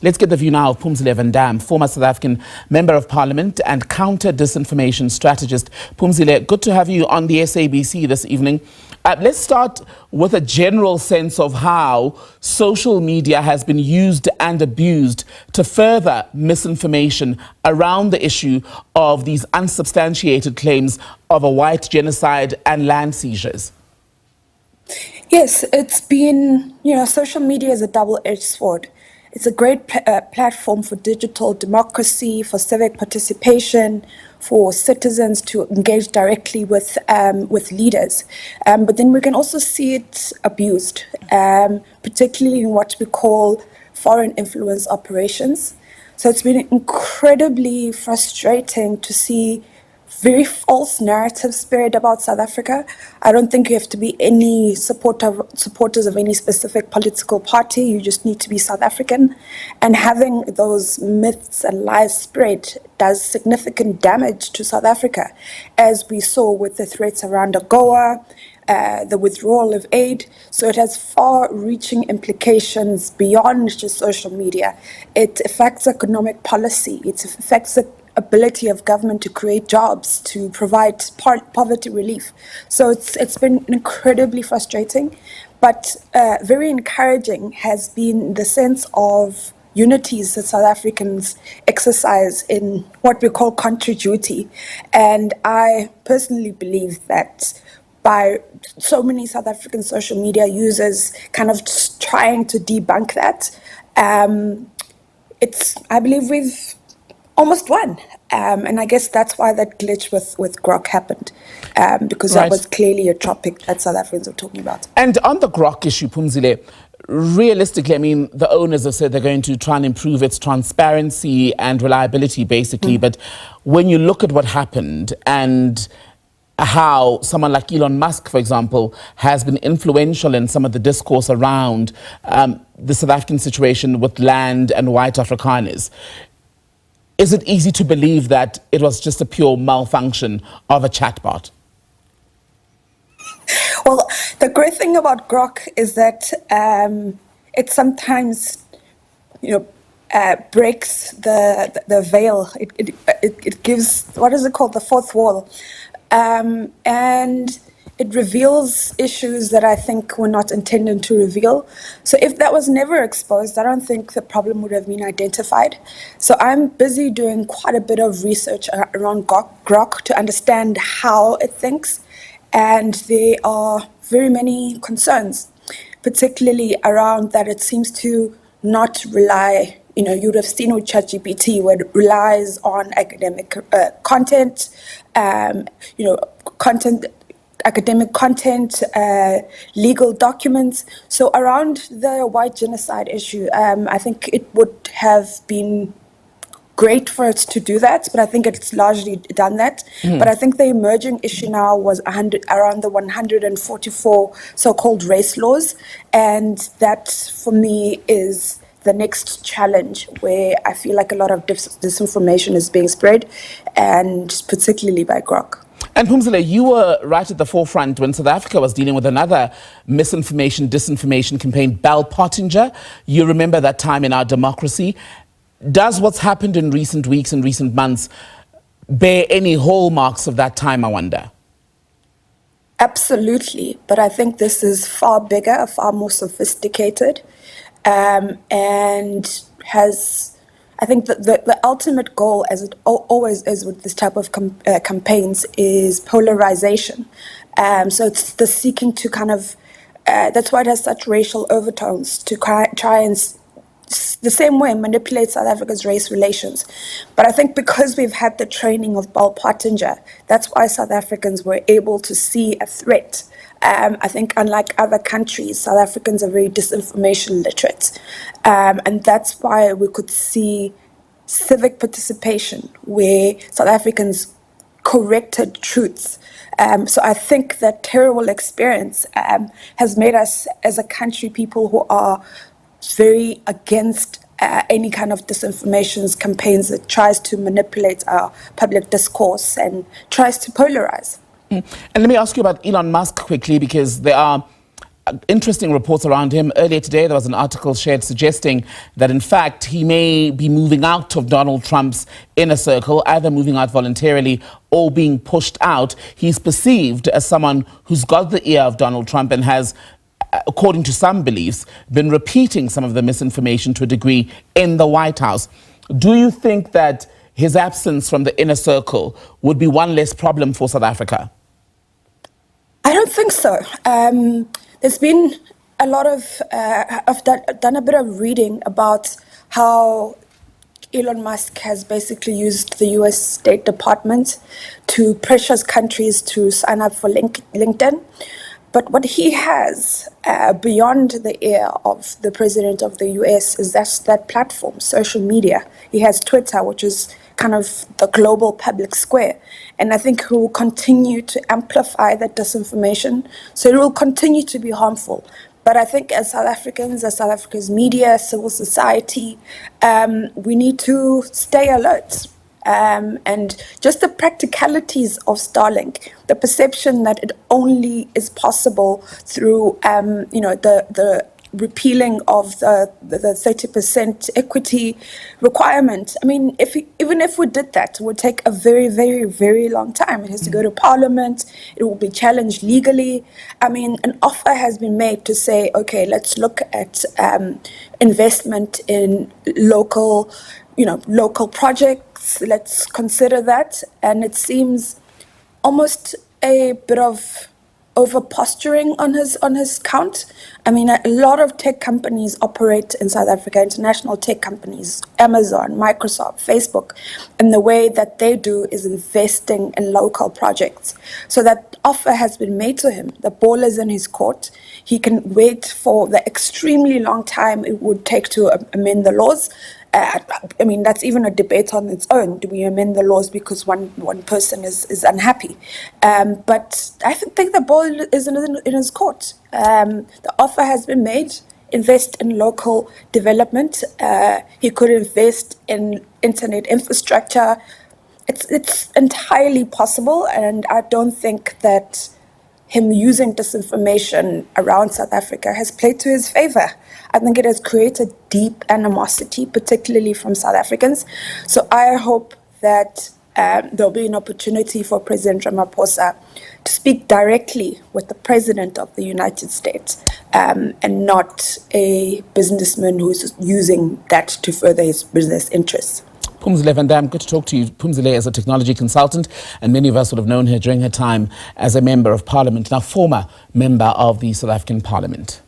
Let's get the view now of Phumzile van Damme, former South African Member of Parliament and counter-disinformation strategist. Phumzile, good to have you on the SABC this evening. Let's start with a general sense of how social media has been used and abused to further misinformation around the issue of these unsubstantiated claims of a white genocide and land seizures. Yes, it's been, social media is a double-edged sword. It's a great platform for digital democracy, for civic participation, for citizens to engage directly with leaders. But then we can also see it abused, particularly in what we call foreign influence operations. So it's been incredibly frustrating to see very false narrative spread about South Africa. I don't think you have to be any supporters of any specific political party. You just need to be South African. And having those myths and lies spread does significant damage to South Africa, as we saw with the threats around AGOA, the withdrawal of aid. So it has far-reaching implications beyond just social media. It affects economic policy. It affects the ability of government to create jobs, to provide poverty relief. So it's been incredibly frustrating, but very encouraging has been the sense of unities that South Africans exercise in what we call country duty. And I personally believe that by so many South African social media users kind of trying to debunk that, I believe we've almost won. And I guess that's why that glitch with Grok happened, because that was clearly a topic that South Africans were talking about. And on the Grok issue, Phumzile, realistically, I mean, the owners have said they're going to try and improve its transparency and reliability, basically. But when you look at what happened and how someone like Elon Musk, for example, has been influential in some of the discourse around the South African situation with land and white Afrikaners, is it easy to believe that it was just a pure malfunction of a chatbot? Well, the great thing about Grok is that it sometimes, breaks the veil. It gives, what is it called, the fourth wall. And it reveals issues that I think were not intended to reveal. So if that was never exposed, I don't think the problem would have been identified. So I'm busy doing quite a bit of research around Grok to understand how it thinks. And there are very many concerns, particularly around that it seems to not rely, you'd have seen with ChatGPT, where it relies on academic content, academic content, legal documents. So around the white genocide issue, I think it would have been great for it to do that, but I think it's largely done that. But I think the emerging issue now was around the 144 so-called race laws, and that for me is the next challenge, where I feel like a lot of disinformation is being spread, and particularly by Grok. And Phumzile, you were right at the forefront when South Africa was dealing with another misinformation, disinformation campaign, Bell Pottinger. You remember that time in our democracy. Does what's happened in recent weeks and recent months bear any hallmarks of that time, I wonder? Absolutely. But I think this is far bigger, far more sophisticated, and has... I think that the ultimate goal, as it always is with this type of campaigns, is polarization. So it's the seeking to kind of, that's why it has such racial overtones, to try and the same way manipulate South Africa's race relations. But I think because we've had the training of Bell Pottinger, that's why South Africans were able to see a threat. I think unlike other countries, South Africans are very disinformation literate. And that's why we could see civic participation, where South Africans corrected truths. So I think that terrible experience has made us, as a country, people who are very against any kind of disinformation campaigns that tries to manipulate our public discourse and tries to polarize. And let me ask you about Elon Musk quickly, because there are interesting reports around him. Earlier today, there was an article shared suggesting that, in fact, he may be moving out of Donald Trump's inner circle, either moving out voluntarily or being pushed out. He's perceived as someone who's got the ear of Donald Trump and has, according to some beliefs, been repeating some of the misinformation to a degree in the White House. Do you think that his absence from the inner circle would be one less problem for South Africa? I don't think so. There's been a lot of, I've done a bit of reading about how Elon Musk has basically used the US State Department to pressure countries to sign up for LinkedIn. But what he has beyond the ear of the president of the US is that platform, social media. He has Twitter, which is kind of the global public square. And I think he will continue to amplify that disinformation. So it will continue to be harmful. But I think as South Africans, as South Africa's media, civil society, we need to stay alert. And just the practicalities of Starlink, the perception that it only is possible through, the repealing of the 30% equity requirement. I mean, even if we did that, it would take a very, very, very long time. It has to go to Parliament. It will be challenged legally. I mean, an offer has been made to say, okay, let's look at investment in local projects. Let's consider that. And it seems almost a bit of over posturing on his count. I mean, a lot of tech companies operate in South Africa, international tech companies, Amazon, Microsoft, Facebook, and the way that they do is investing in local projects. So that offer has been made to him. The ball is in his court. He can wait for the extremely long time it would take to amend the laws. I mean, that's even a debate on its own. Do we amend the laws because one person is unhappy? But I think the ball is in his court. The offer has been made. Invest in local development. He could invest in internet infrastructure. It's entirely possible, and I don't think that him using disinformation around South Africa has played to his favor. I think it has created deep animosity, particularly from South Africans. So I hope that there'll be an opportunity for President Ramaphosa to speak directly with the President of the United States and not a businessman who's using that to further his business interests. Phumzile van Damme, good to talk to you. Phumzile is a technology consultant, and many of us would have known her during her time as a member of Parliament, now former member of the South African Parliament.